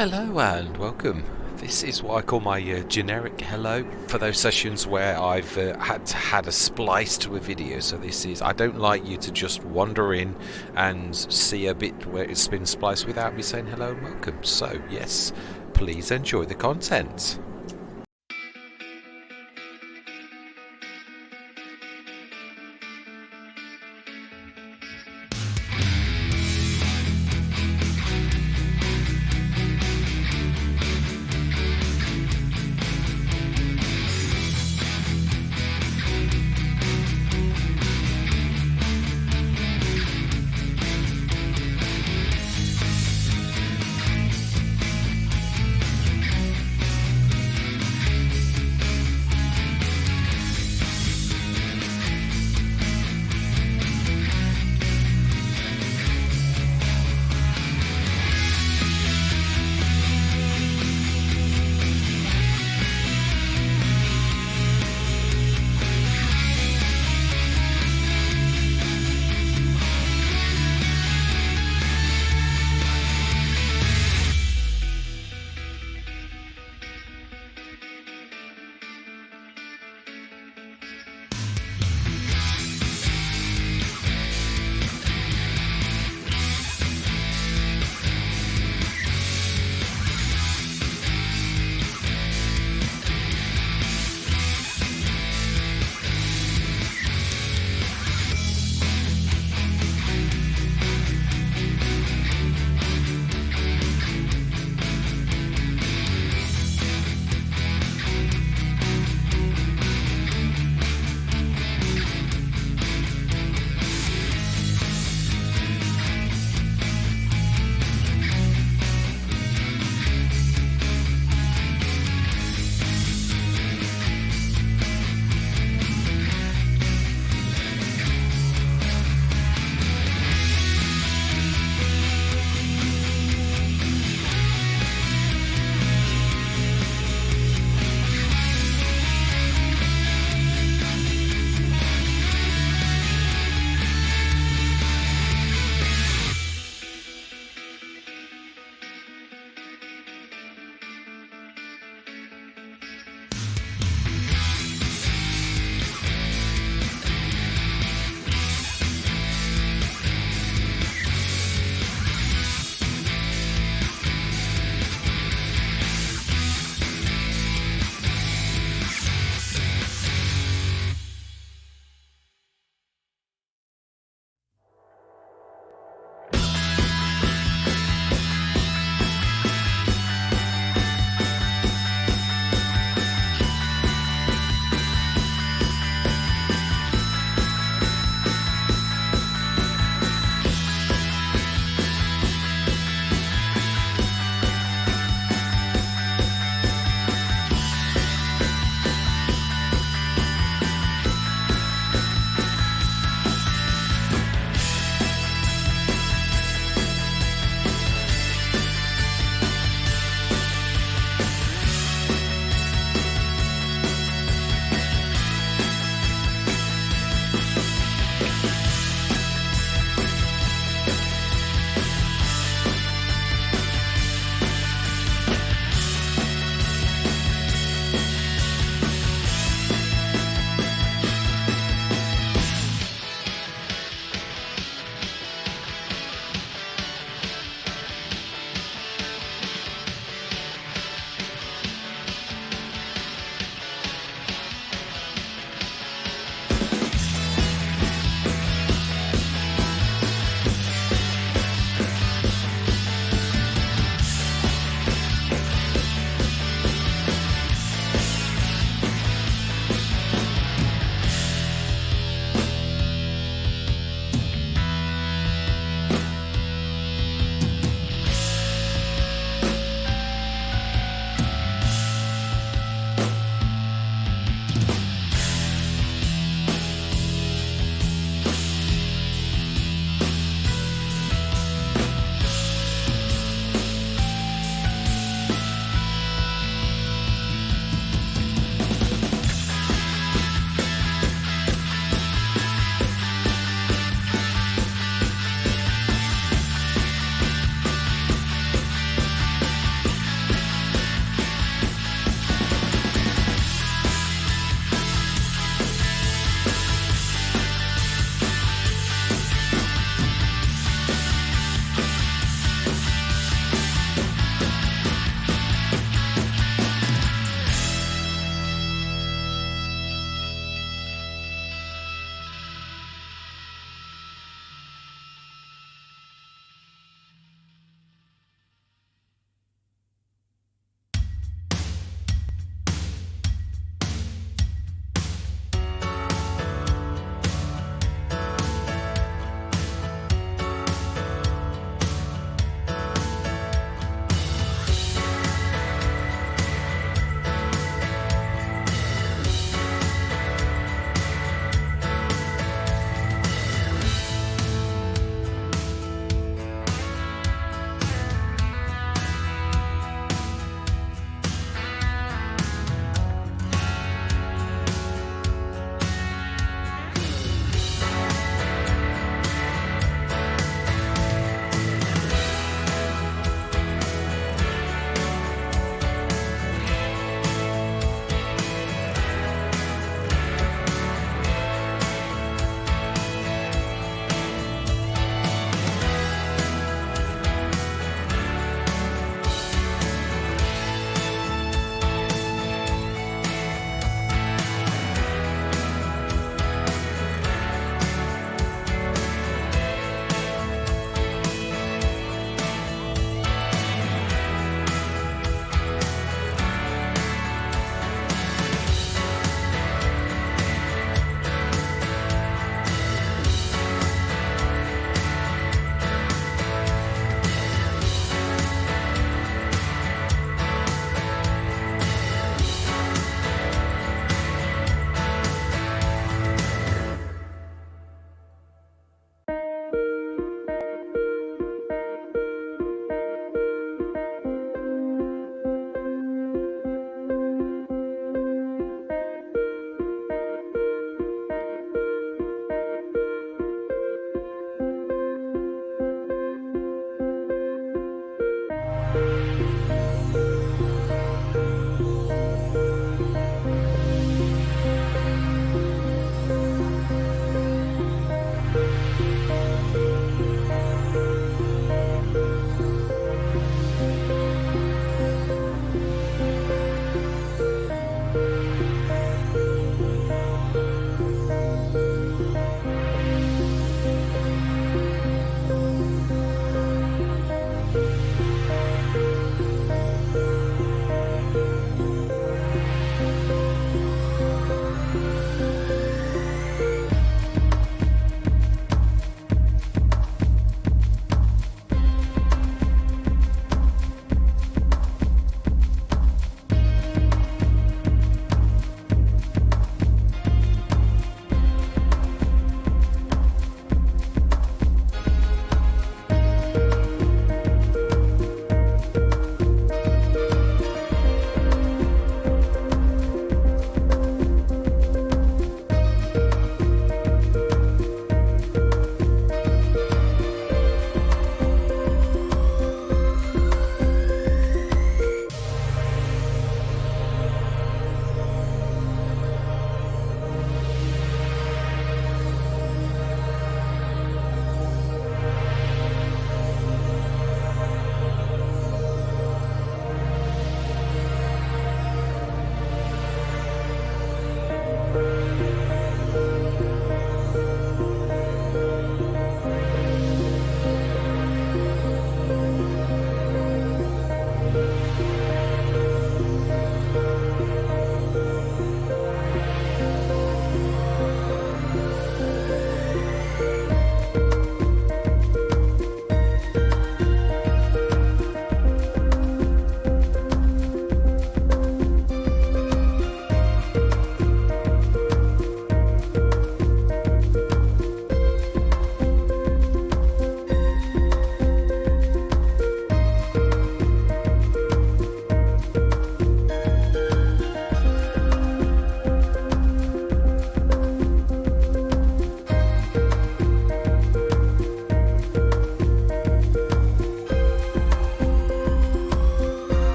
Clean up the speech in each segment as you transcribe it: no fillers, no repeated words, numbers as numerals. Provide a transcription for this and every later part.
Hello and welcome. This is what I call my generic hello for those sessions where I've had a splice to a video. So this is, I don't like you to just wander in and see a bit where it's been spliced without me saying hello and welcome. So yes, please enjoy the content.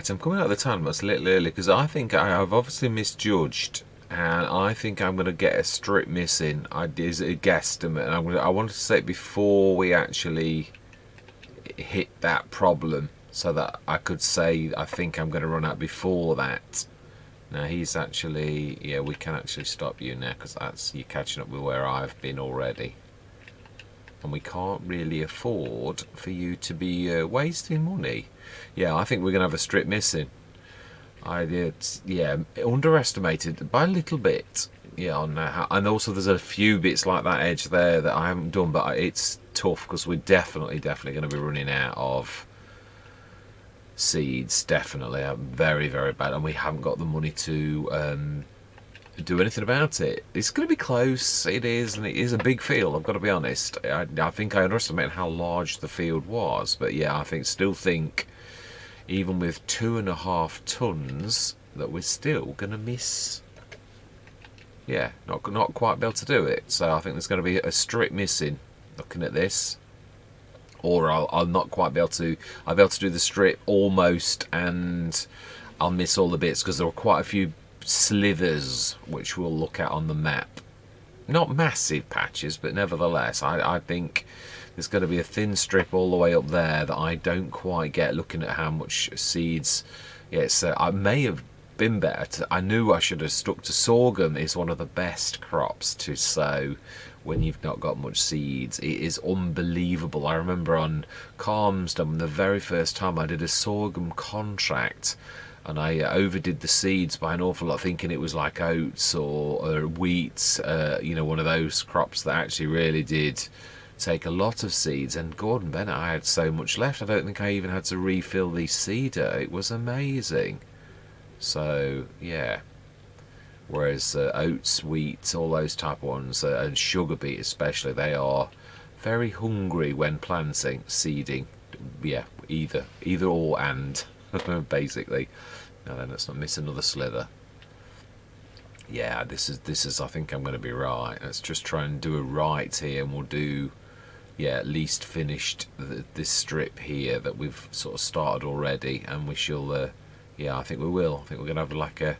Right, I'm coming out of the time a little early because I think I've obviously misjudged, and I think I'm going to get a strip missing. Is a guesstimate, and I wanted to say it before we actually hit that problem, so that I could say I think I'm going to run out before that. Now he's actually, yeah, we can actually stop you now because that's you catching up with where I've been already. And we can't really afford for you to be wasting money. Yeah, I think we're going to have a strip missing. Yeah, underestimated by a little bit. Yeah, on that. And also there's a few bits like that edge there that I haven't done, but it's tough because we're definitely going to be running out of seeds. Definitely, very, very bad, and we haven't got the money to do anything about it. It's going to be close. It is, and it is a big field. I've got to be honest. I think I underestimated how large the field was, but yeah, I still think even with 2.5 tons that we're still going to miss. Yeah, not quite be able to do it. So I think there's going to be a strip missing. Looking at this, or I'll not quite be able to. I'll be able to do the strip almost, and I'll miss all the bits because there are quite a few slivers which we'll look at on the map. Not massive patches, but nevertheless, I think there's going to be a thin strip all the way up there that I don't quite get. Looking at how much seeds, yes, I may have been better. I knew I should have stuck to sorghum. It's one of the best crops to sow when you've not got much seeds. It is unbelievable. I remember on Calmsden, the very first time I did a sorghum contract, and I overdid the seeds by an awful lot, thinking it was like oats or wheat, you know, one of those crops that actually really did take a lot of seeds. And Gordon Bennett, I had so much left, I don't think I even had to refill the seeder. It was amazing. So, yeah. Whereas oats, wheat, all those type of ones, and sugar beet especially, they are very hungry when planting, seeding. Yeah, either or and, basically. Now then, let's not miss another slither. Yeah, this is. I think I'm going to be right. Let's just try and do a right here, and we'll do, yeah, at least finished this strip here that we've sort of started already, and we shall. Yeah, I think we will. I think we're going to have like a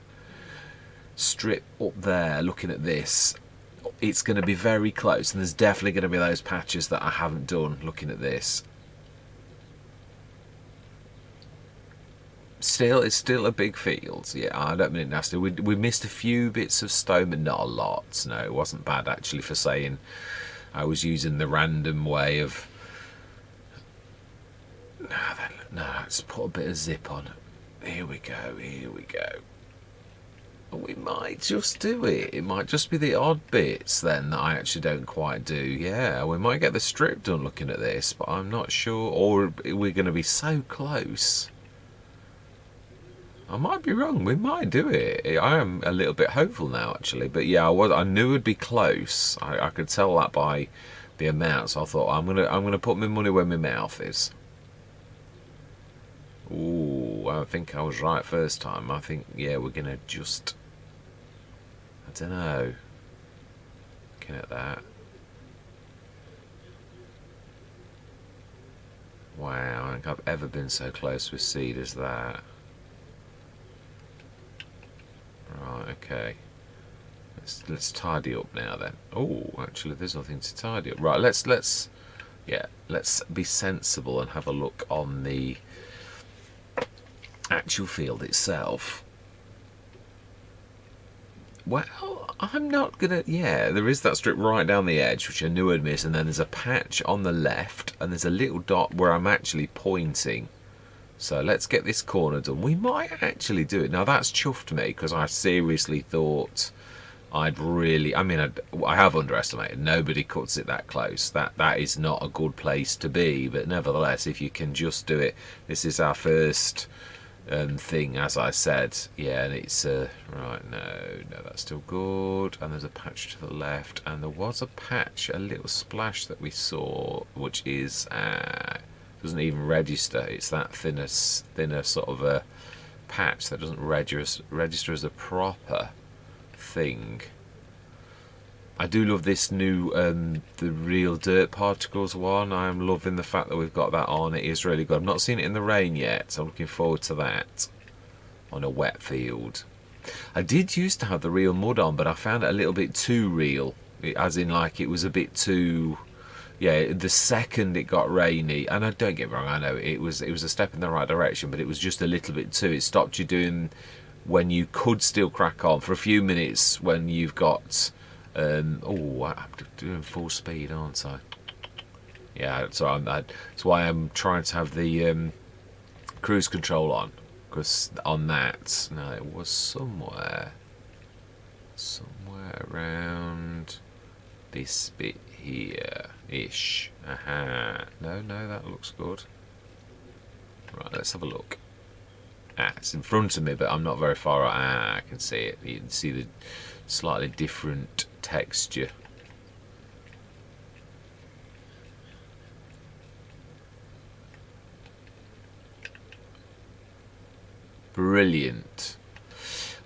strip up there. Looking at this, it's going to be very close, and there's definitely going to be those patches that I haven't done. Looking at this. Still, it's still a big field. Yeah, I don't mean it nasty. We missed a few bits of stone, but not a lot. No, it wasn't bad actually for saying I was using the random way of. No, let's put a bit of zip on. Here we go. Here we go. We might just do it. It might just be the odd bits then that I actually don't quite do. Yeah, we might get the strip done looking at this, but I'm not sure. Or we're going to be so close. I might be wrong. We might do it. I am a little bit hopeful now, actually. But yeah, I knew it'd be close. I could tell that by the amount. So I thought I'm gonna put my money where my mouth is. Ooh, I think I was right first time. I think, yeah, we're gonna just. I don't know. Looking at that. Wow, I don't think I've ever been so close with seed as that. Right, okay. Let's tidy up now then. Oh, actually, there's nothing to tidy up. Right, let's be sensible and have a look on the actual field itself. Well, I'm not gonna. Yeah, there is that strip right down the edge, which I knew I'd miss, and then there's a patch on the left, and there's a little dot where I'm actually pointing. So let's get this corner done. We might actually do it. Now that's chuffed me because I seriously thought I'd really. I mean, I have underestimated. Nobody cuts it that close. That is not a good place to be. But nevertheless, if you can just do it, this is our first thing, as I said. Yeah, and it's right. No, that's still good. And there's a patch to the left, and there was a patch, a little splash that we saw, which is. Doesn't even register. It's that thinner sort of a patch that doesn't register as a proper thing. I do love this new the real dirt particles one. I'm loving the fact that we've got that on. It is really good. I've not seen it in the rain yet, so I'm looking forward to that. on a wet field. I did used to have the real mud on, but I found it a little bit too real, as in like it was a bit too. Yeah, the second it got rainy, and I don't get me wrong, I know it was a step in the right direction, but it was just a little bit too. It stopped you doing when you could still crack on for a few minutes when you've got. I'm doing full speed, aren't I? Yeah, so that's why I'm trying to have the cruise control on, because on that, no, it was somewhere around this bit here ish. Aha. No, that looks good. Right, let's have a look. It's in front of me, but I'm not very far out. I can see it. You can see the slightly different texture. Brilliant.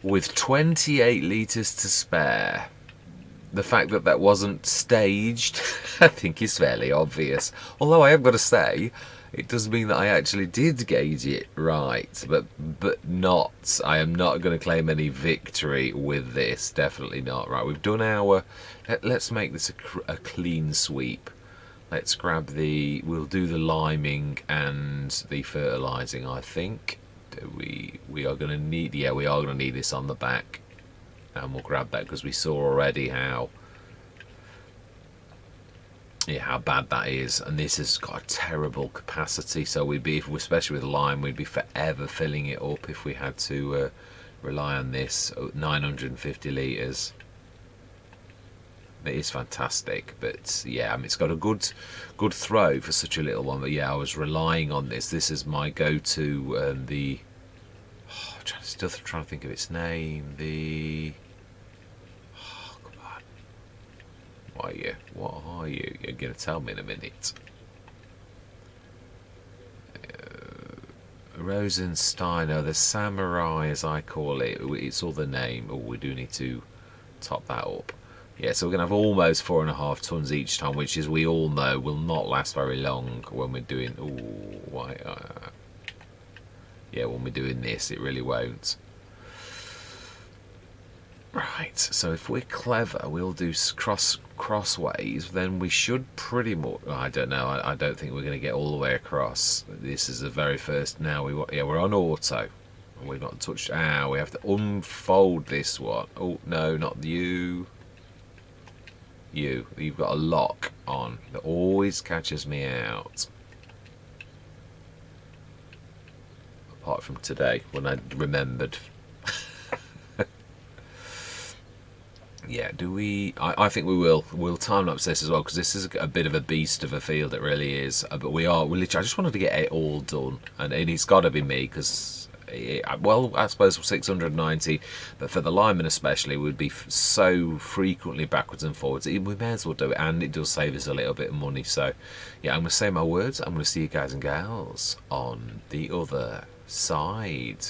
With 28 litres to spare. The fact that that wasn't staged, I think is fairly obvious. Although I have got to say, it does mean that I actually did gauge it right, but not. I am not going to claim any victory with this. Definitely not. Right, we've done our. Let's make this a clean sweep. Let's grab the. We'll do the liming and the fertilising. I think we are going to need. Yeah, we are going to need this on the back. And we'll grab that because we saw already how bad that is, and this has got a terrible capacity. So we'd be, especially with lime, we'd be forever filling it up if we had to rely on this. 950 litres. It is fantastic, but yeah, I mean, it's got a good throw for such a little one. But yeah, I was relying on this. This is my go-to. Still trying to think of its name. Come on. What are you? You're going to tell me in a minute. Rosensteiner, the samurai, as I call it. It's all the name. Oh, we do need to top that up. Yeah, so we're going to have almost 4.5 tons each time, which, as we all know, will not last very long when we're doing. When we're doing this, it really won't. Right, so if we're clever, we'll do crossways, then we should pretty much. I don't know. I don't think we're going to get all the way across. This is the very first. Now we're on auto. We've not touched. We have to unfold this one. Oh no, not you. You've got a lock on that always catches me out. Apart from today, when I remembered. Yeah, do we? I think we will. We'll time-lapse this as well, because this is a bit of a beast of a field. It really is. But we literally. I just wanted to get it all done, and it's got to be me, because. Well, I suppose 690, but for the lineman especially, would be so frequently backwards and forwards. We may as well do it, and it does save us a little bit of money. So, yeah, I'm going to say my words. I'm going to see you guys and gals on the other side.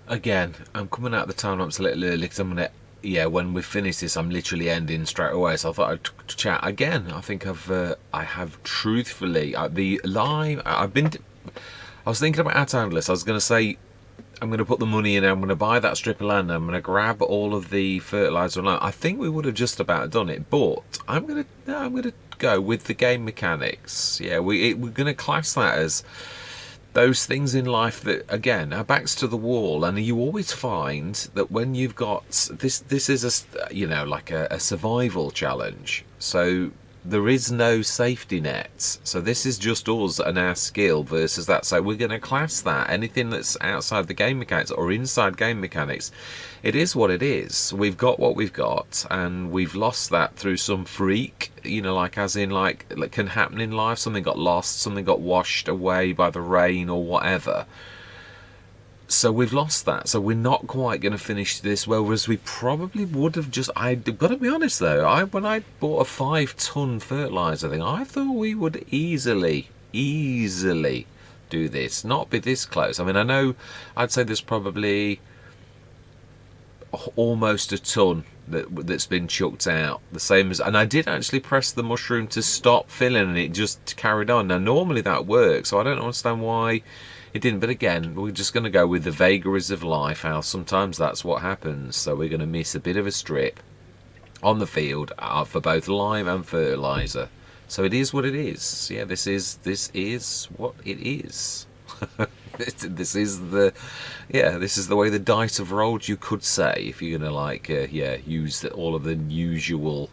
Again, I'm coming out of the time lapse a little early because I'm gonna. Yeah, when we finish this, I'm literally ending straight away. So I thought I'd chat again. I think I have truthfully the lime. I was thinking about Outlanders. I was going to say I'm going to put the money in. I'm going to buy that strip of land. I'm going to grab all of the fertilizer and lime. I think we would have just about done it, but I'm going to go with the game mechanics. Yeah, we're going to class that as those things in life that, again, our backs to the wall, and you always find that when you've got this is like a survival challenge. So there is no safety nets. So this is just us and our skill versus that. So we're going to class that anything that's outside the game mechanics or inside game mechanics. It is what it is. We've got what we've got, and we've lost that through some freak, like as in like can happen in life. Something got lost, something got washed away by the rain or whatever. So we've lost that. So we're not quite going to finish this well, whereas we probably would have just. I've got to be honest though. When I bought a 5-ton fertilizer thing, I thought we would easily do this, not be this close. I mean, I know I'd say there's probably almost a ton that's been chucked out, the same as, and I did actually press the mushroom to stop filling and it just carried on. Now normally that works, so I don't understand why it didn't, but again, we're just going to go with the vagaries of life, how sometimes that's what happens. So we're going to miss a bit of a strip on the field for both lime and fertilizer. So it is what it is. Yeah, this is what it is. This is the way the dice have rolled, you could say, if you're gonna use all of the usual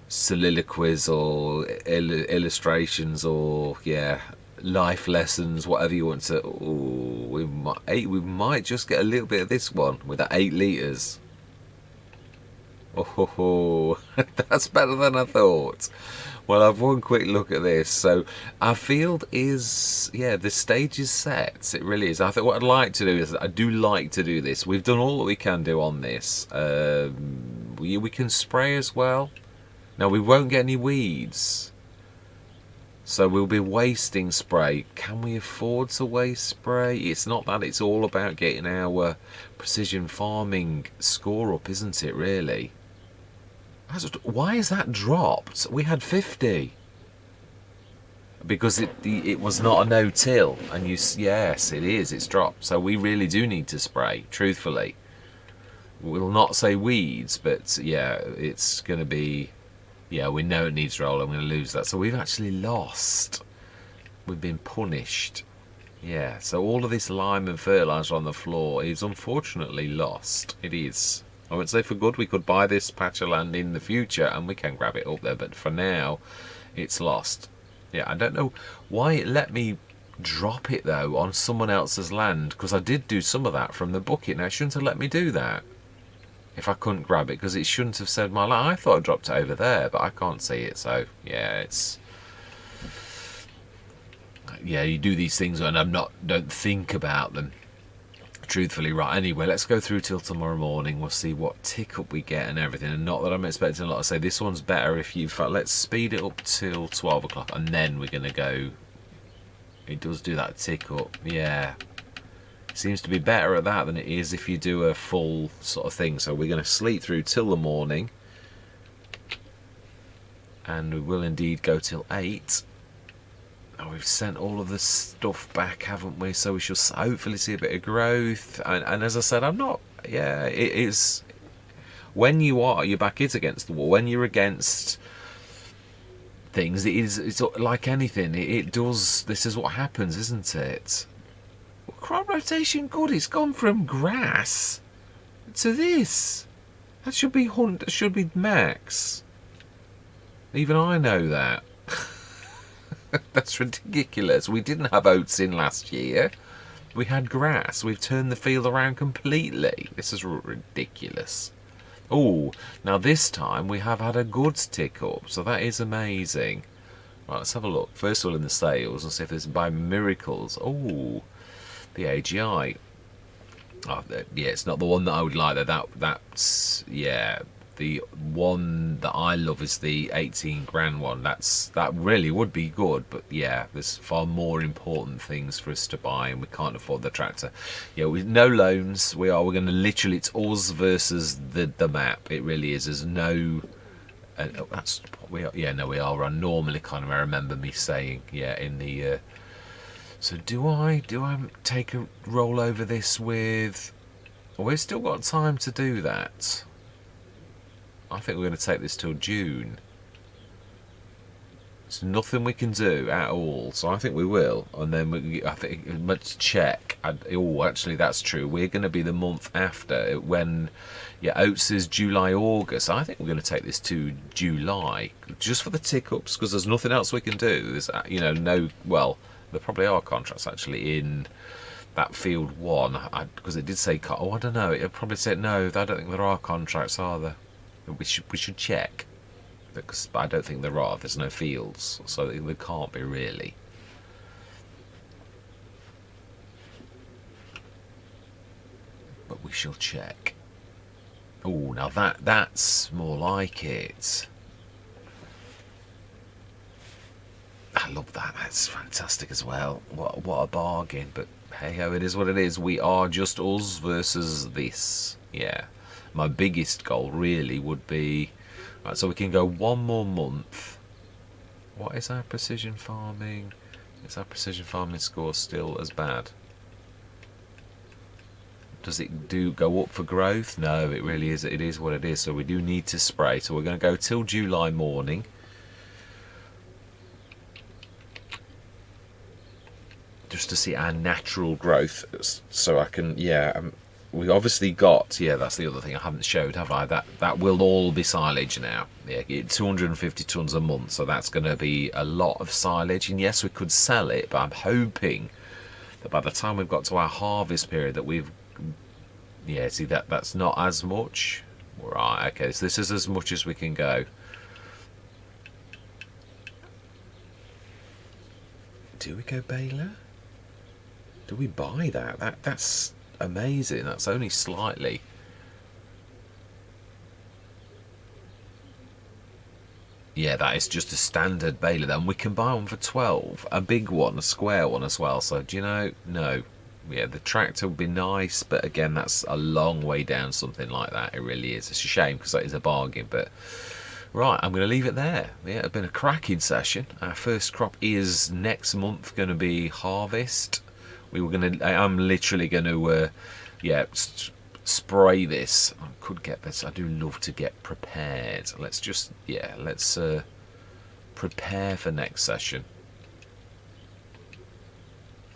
soliloquies or illustrations or life lessons, whatever you want to. Ooh, we might just get a little bit of this one with that 8 litres. Oh, that's better than I thought. Well, I've one quick look at this. So our field is, the stage is set. It really is. I think what I'd like to do is, I do like to do this. We've done all that we can do on this. We can spray as well. Now, we won't get any weeds. So we'll be wasting spray. Can we afford to waste spray? It's not that. It's all about getting our precision farming score up, isn't it, really? Why is that dropped? We had 50. Because it was not a no-till. And yes, it is. It's dropped. So we really do need to spray, truthfully. We'll not say weeds, but it's going to be... we know it needs roll. I'm going to lose that. So we've actually lost. We've been punished. Yeah, so all of this lime and fertiliser on the floor is unfortunately lost. It is. I would say for good we could buy this patch of land in the future and we can grab it up there, but for now it's lost. Yeah, I don't know why it let me drop it though on someone else's land, because I did do some of that from the bucket. Now it shouldn't have let me do that if I couldn't grab it, because it shouldn't have said my land. I thought I dropped it over there, but I can't see it. So you do these things and don't think about them, truthfully. Right, anyway, let's go through till tomorrow morning. We'll see what tick up we get and everything, and not that I'm expecting a lot. I say this one's better if you let's speed it up till 12 o'clock and then we're gonna go. It does do that tick up. Seems to be better at that than it is if you do a full sort of thing. So we're going to sleep through till the morning, and we will indeed go till 8. Oh, we've sent all of the stuff back, haven't we? So we shall hopefully see a bit of growth. And as I said, I'm not. It is when your back is against the wall, when you're against things. It's like anything. It does. This is what happens, isn't it? Crop rotation, good. It's gone from grass to this. That should be max. Even I know that. That's ridiculous. We didn't have oats in last year. We had grass. We've turned the field around completely. This is ridiculous. Oh, now this time we have had a goods tick up, so that is amazing. Right, let's have a look. First of all in the sales and see if there's by miracles. Oh, the AGI. Oh, it's not the one that I would like. That's The one that I love is the 18 grand one. That really would be good, but yeah, there's far more important things for us to buy, and we can't afford the tractor. Yeah, with no loans, we're going to literally, it's us versus the map. It really is. There's no. That's what we are. Yeah, no, we are on normally kind of. I remember me saying, yeah, in the. So do I take a roll over this with? Well, we've still got time to do that. I think we're going to take this till June. There's nothing we can do at all, so I think we will. And then I think let's check. Oh, actually, that's true. We're going to be the month after when, yeah, Oats is July, August. I think we're going to take this to July just for the tick-ups, because there's nothing else we can do. There's, no. Well, there probably are contracts actually in that field one, because it did say. Oh, I don't know. It probably said no. I don't think there are contracts, are there? We should check, because I don't think there are. There's no fields, so there can't be really. But we shall check. Oh, now that's more like it. I love that. That's fantastic as well. What a bargain. But hey ho, it is what it is. We are just us versus this. Yeah. My biggest goal really would be, right, so we can go one more month. What is our precision farming? Is our precision farming score still as bad? Does it go up for growth? No, it really is. It is what it is. So we do need to spray. So we're going to go till July morning. Just to see our natural growth. So I can, yeah, we obviously got, yeah, that's the other thing I haven't showed, have I? That will all be silage now. Yeah, 250 tons a month, so that's going to be a lot of silage. And yes, we could sell it, but I'm hoping that by the time we've got to our harvest period, that we've, yeah, see that's not as much. Right, okay, so this is as much as we can go. Do we go baler? Do we buy that? That's amazing. That's only slightly. Yeah, that is just a standard baler. Then we can buy one for 12, a big one, a square one as well. So do you know? No, yeah, the tractor would be nice, but again, that's a long way down. Something like that, it really is. It's a shame because that is a bargain. But right, I'm going to leave it there. Yeah, it's been a cracking session. Our first crop is next month going to be harvest. I'm literally going to, spray this. I could get this. I do love to get prepared. Let's prepare for next session.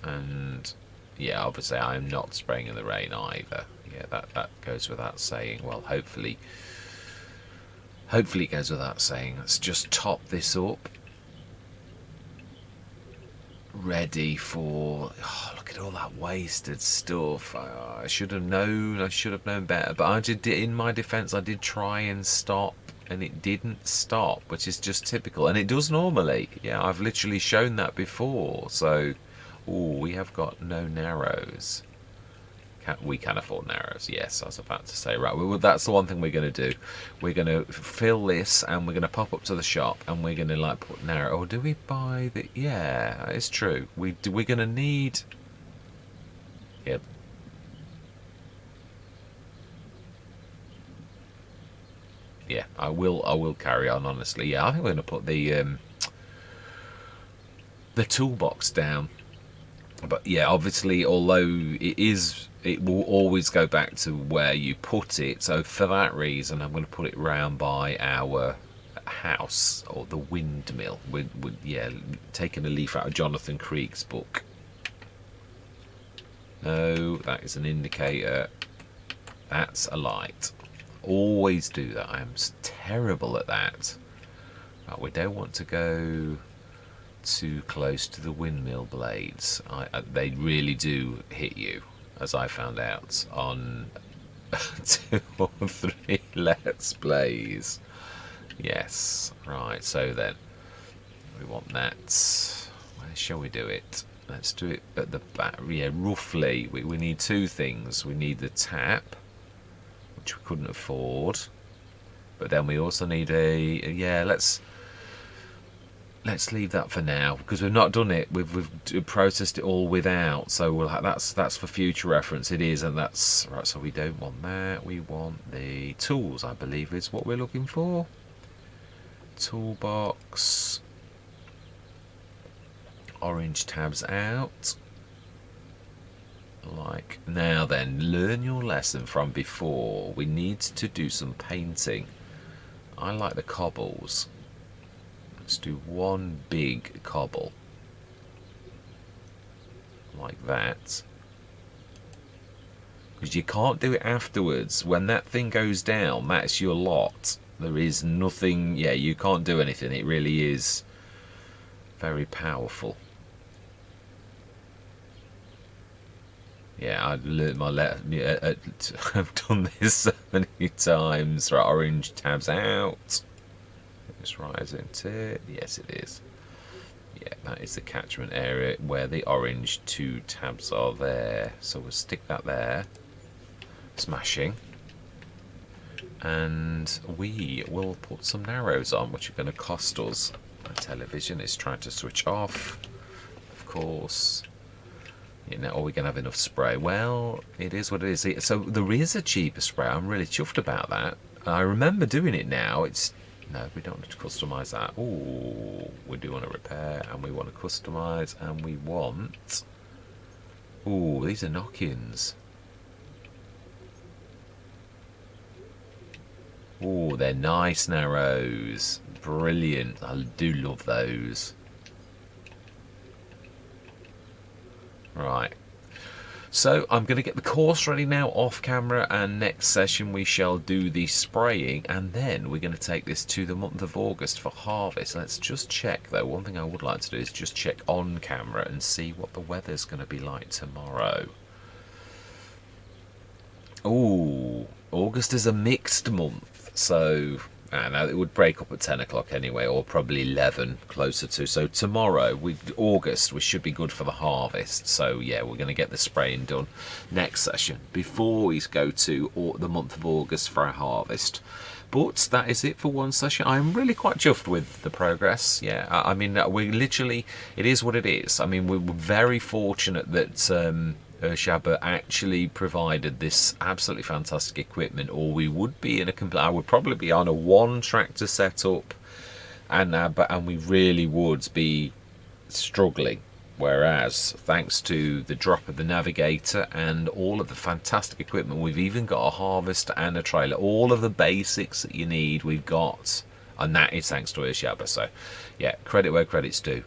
And yeah, obviously I am not spraying in the rain either. Yeah, that goes without saying. Well, hopefully it goes without saying. Let's just top this up. Ready for, look at all that wasted stuff. I should have known better, but I did, in my defense, I did try and stop and it didn't stop, which is just typical, and it does normally. Yeah, I've literally shown that before. So we have got no narrows. We can afford narrows. Yes, I was about to say. Right, well, that's the one thing we're going to do. We're going to fill this, and we're going to pop up to the shop, and we're going to put narrow. Or do we buy the? Yeah, it's true. We're going to need. Yep. Yeah, I will carry on. Honestly, yeah, I think we're going to put the toolbox down. But yeah, obviously, although it will always go back to where you put it. So for that reason, I'm going to put it round by our house, or the windmill. We're taking a leaf out of Jonathan Creek's book. No, that is an indicator. That's a light. Always do that. I am terrible at that. Right, we don't want to go too close to the windmill blades. They really do hit you, as I found out on 2 or 3 Let's Plays. Yes, right, so then we want that. Where shall we do it? Let's do it at the back. Yeah, roughly we need 2 things. We need the tap, which we couldn't afford, But then we also need a, yeah, let's leave that for now, because we've not done it. We've processed it all without, so we'll that's for future reference. It is, and that's right. So we don't want that. We want the tools, I believe, is what we're looking for. Toolbox. Orange tabs out. Like, now then, learn your lesson from before. We need to do some painting. I like the cobbles. Let's do one big cobble. Like that. Because you can't do it afterwards. When that thing goes down, that's your lot. There is nothing, yeah, you can't do anything. It really is very powerful. Yeah, I've learned my I've done this so many times. Right, orange tabs out. It's right, isn't it? Yes, it is. Yeah, that is the catchment area where the orange 2 tabs are there. So we'll stick that there. Smashing. And we will put some narrows on, which are going to cost us. My television is trying to switch off, of course. You know, are we going to have enough spray? Well, it is what it is. So there is a cheaper spray. I'm really chuffed about that. I remember doing it now. It's no, we don't want to customize that. Oh, we do want to repair, and we want to customize, and we want. Oh, these are knock-ins. Oh, they're nice narrows. Brilliant. I do love those. Right. So I'm going to get the course ready now off camera, and next session we shall do the spraying, and then we're going to take this to the month of August for harvest. Let's just check though. One thing I would like to do is just check on camera and see what the weather's going to be like tomorrow. Ooh, August is a mixed month, so it would break up at 10 o'clock anyway, or probably 11, closer to. So tomorrow, August, we should be good for the harvest. So yeah, we're going to get the spraying done next session before we go to the month of August for our harvest. But that is it for one session. I'm really quite chuffed with the progress. Yeah, I mean, we literally, it is what it is. I mean, we were very fortunate that Urshabba actually provided this absolutely fantastic equipment, or we would be in I would probably be on a 1 tractor setup, and we really would be struggling. Whereas, thanks to the drop of the Navigator and all of the fantastic equipment, we've even got a harvester and a trailer. All of the basics that you need, we've got, and that is thanks to Urshabba. So, yeah, credit where credit's due.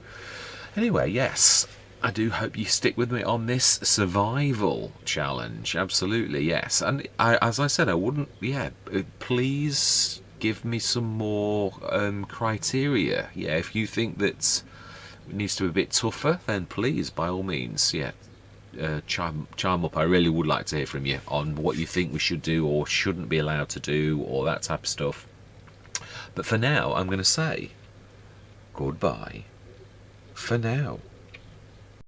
Anyway, yes, I do hope you stick with me on this survival challenge. Absolutely, yes. And as I said, I wouldn't, yeah, please give me some more criteria. Yeah, if you think that it needs to be a bit tougher, then please, by all means, yeah, chime up. I really would like to hear from you on what you think we should do or shouldn't be allowed to do, or that type of stuff. But for now, I'm going to say goodbye for now.